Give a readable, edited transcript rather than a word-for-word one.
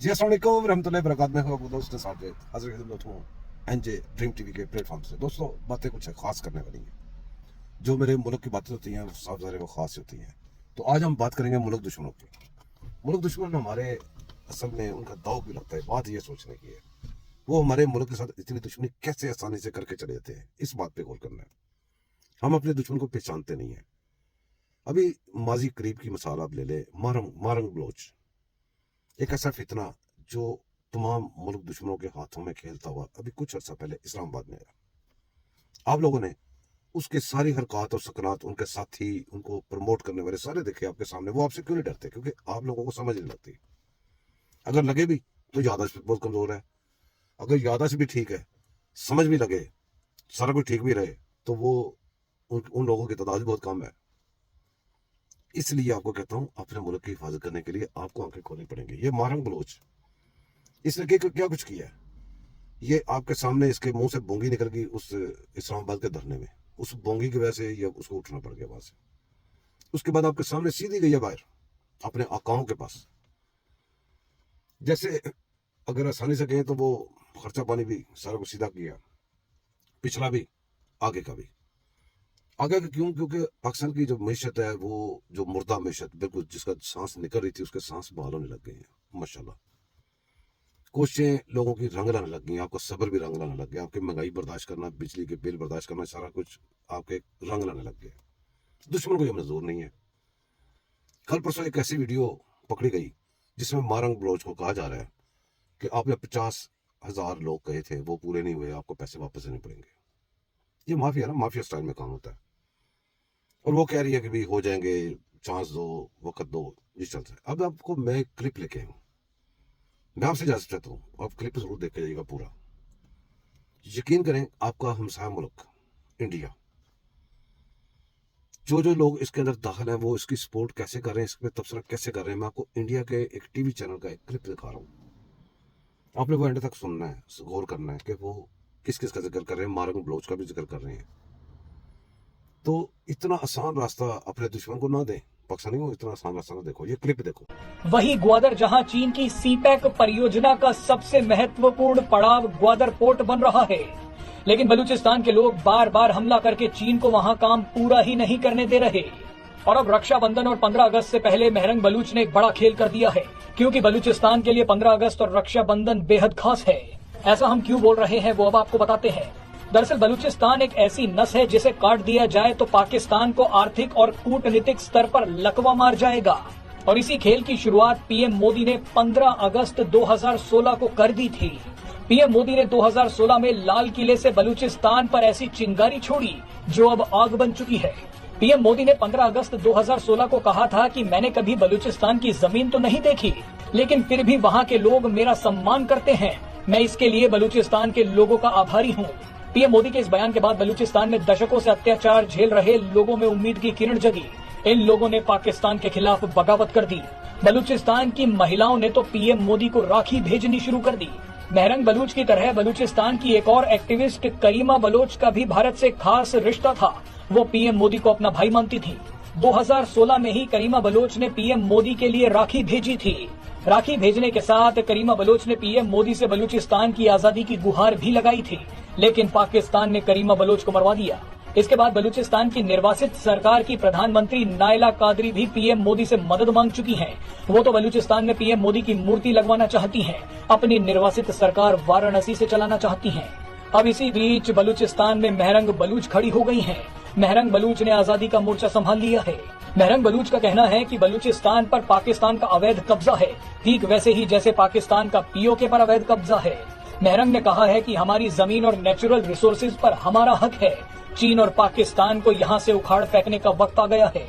जी अस्सलाम वालेकुम रहमतुल्लाहि व बरकातहू। मैं हूं आपका दोस्त साजिद, हाजिर की खिदमत हूं एनजे ड्रीम टीवी के प्लेटफॉर्म से। दोस्तों, बातें कुछ खास करने वाली हैं। जो मेरे मुल्क की बातें होती हैं वो साफ ज़ाहिर वो खास होती हैं। तो आज हम बात करेंगे मुल्क दुश्मनों की। मुल्क दुश्मन हमारे असल में उनका दाव भी लगता है। बात ये सोचने की है वो हमारे मुल्क के साथ इतनी दुश्मनी कैसे आसानी से करके चले जाते हैं, इस बात पे गौर करना है। हम अपने दुश्मन को पहचानते नहीं है। अभी माजी करीब की मिसाल आप ले ले, मारंग बलोच, एक ऐसा फितना जो तमाम मुल्क दुश्मनों के हाथों में खेलता हुआ अभी कुछ अर्सा पहले इस्लामाबाद में आया। आप लोगों ने उसके सारी हरकत और सकनात, उनके साथी, उनको प्रमोट करने वाले सारे देखे आपके सामने। वो आपसे क्यों नहीं डरते? क्योंकि आप लोगों को समझ नहीं लगती। अगर लगे भी तो याददाश्त बहुत कमजोर है। अगर याददाश्त भी ठीक है, समझ भी लगे, सारा कुछ ठीक भी रहे, तो वो उन लोगों की तादाद बहुत कम है। इसलिए आपको कहता हूं, अपने मुल्क की हिफाजत करने के लिए आपको आंखें खोलनी पड़ेंगी। ये मारंग बलोच, इसने क्या कुछ किया है? ये आपके सामने इसके मुंह से बोंगी निकल गई उस इस्लामाबाद के धरने में। उस बोंगी की वजह से ये उसको उठना पड़ गया वहां से। उसके बाद आपके सामने सीधी गई है बाहर अपने आकाओं के पास। जैसे अगर आसानी से कहें तो वो खर्चा पानी भी सारा कुछ सीधा किया, पिछला भी, आगे का भी। आगे का क्यों? क्योंकि पाकिस्तान की जो मीशत है वो जो मुर्दा मीशत, बिल्कुल जिसका सांस निकल रही थी, उसके सांस बहाल होने लग गई है माशाल्लाह। कोशिशें लोगों की रंग लाने लग गई, आपका सब्र भी रंग लाने लग गया, आपकी महंगाई बर्दाश्त करना, बिजली के बिल बर्दाश्त करना, सारा कुछ आपके रंग लाने लग गया। दुश्मन को ये मंजूर नहीं है। कल परसों एक ऐसी वीडियो पकड़ी गई जिसमें मारंग बलोच को कहा जा रहा है कि आपने 50,000 लोग कहे थे, वो पूरे नहीं हुए, आपको पैसे वापस देने पड़ेंगे। ये माफिया ना, माफिया स्टाइल में काम होता है। और वो कह रही है कि भाई हो जाएंगे, चांस दो, वक्त दो, ये चलता है। अब आपको मैं क्लिप लेके हूँ, मैं आपसे इजाजत चाहता हूँ, आप क्लिप जरूर देख के जाइएगा पूरा। यकीन करें, आपका हमसाया मुल्क इंडिया, जो जो लोग इसके अंदर दाखिल हैं वो इसकी सपोर्ट कैसे कर रहे हैं, इस पर तबसरा कैसे कर रहे हैं, मैं आपको इंडिया के एक टीवी चैनल का एक क्लिप दिखा रहा हूँ। आपने वो एंड तक सुनना है, गौर करना है कि वो किस किस का जिक्र कर रहे हैं। मारंग बलोच का भी जिक्र कर रहे हैं। तो इतना आसान रास्ता अपने दुश्मन को ना दें, पाकिस्तानियों को इतना आसान रास्ता ना देखो। ये क्लिप देखो। वही ग्वादर, जहां चीन की सीपैक परियोजना का सबसे महत्वपूर्ण पड़ाव ग्वादर पोर्ट बन रहा है, लेकिन बलूचिस्तान के लोग बार बार हमला करके चीन को वहां काम पूरा ही नहीं करने दे रहे। और अब रक्षाबंधन और 15 अगस्त से पहले मेहरंग बलूच ने एक बड़ा खेल कर दिया है, क्योंकि बलूचिस्तान के लिए 15 अगस्त और रक्षाबंधन बेहद खास है। ऐसा हम क्यों बोल रहे हैं वो अब आपको बताते हैं। दरअसल बलूचिस्तान एक ऐसी नस है जिसे काट दिया जाए तो पाकिस्तान को आर्थिक और कूटनीतिक स्तर पर लकवा मार जाएगा। और इसी खेल की शुरुआत पीएम मोदी ने 15 अगस्त 2016 को कर दी थी। पीएम मोदी ने 2016 में लाल किले से बलूचिस्तान पर ऐसी चिंगारी छोड़ी जो अब आग बन चुकी है। पीएम मोदी ने 15 अगस्त 2016 को कहा था कि मैंने कभी बलूचिस्तान की जमीन तो नहीं देखी, लेकिन फिर भी वहाँ के लोग मेरा सम्मान करते हैं। मैं इसके लिए बलूचिस्तान के लोगों का आभारी हूँ। पीएम मोदी के इस बयान के बाद बलूचिस्तान में दशकों से अत्याचार झेल रहे लोगों में उम्मीद की किरण जगी। इन लोगों ने पाकिस्तान के खिलाफ बगावत कर दी। बलूचिस्तान की महिलाओं ने तो पीएम मोदी को राखी भेजनी शुरू कर दी। मेहरंग बलूच की तरह बलूचिस्तान की एक और एक्टिविस्ट करीमा बलोच का भी भारत से खास रिश्ता था। वो पीएम मोदी को अपना भाई मानती थी। 2016 में ही करीमा बलोच ने पीएम मोदी के लिए राखी भेजी थी। राखी भेजने के साथ करीमा बलोच ने पीएम मोदी से बलूचिस्तान की आजादी की गुहार भी लगाई थी, लेकिन पाकिस्तान ने करीमा बलोच को मरवा दिया। इसके बाद बलूचिस्तान की निर्वासित सरकार की प्रधानमंत्री नायला कादरी भी पीएम मोदी से मदद मांग चुकी हैं। वो तो बलूचिस्तान में पीएम मोदी की मूर्ति लगवाना चाहती हैं, अपनी निर्वासित सरकार वाराणसी से चलाना चाहती हैं। अब इसी बीच बलूचिस्तान में मेहरंग बलूच खड़ी हो गई हैं। मेहरंग बलूच ने आजादी का मोर्चा संभाल लिया है। मेहरंग बलूच का कहना है कि बलूचिस्तान पर पाकिस्तान का अवैध कब्जा है, ठीक वैसे ही जैसे पाकिस्तान का पीओके पर अवैध कब्जा है। मेहरंग ने कहा है कि हमारी जमीन और नेचुरल रिसोर्सेज पर हमारा हक है। चीन और पाकिस्तान को यहाँ से उखाड़ फेंकने का वक्त आ गया है।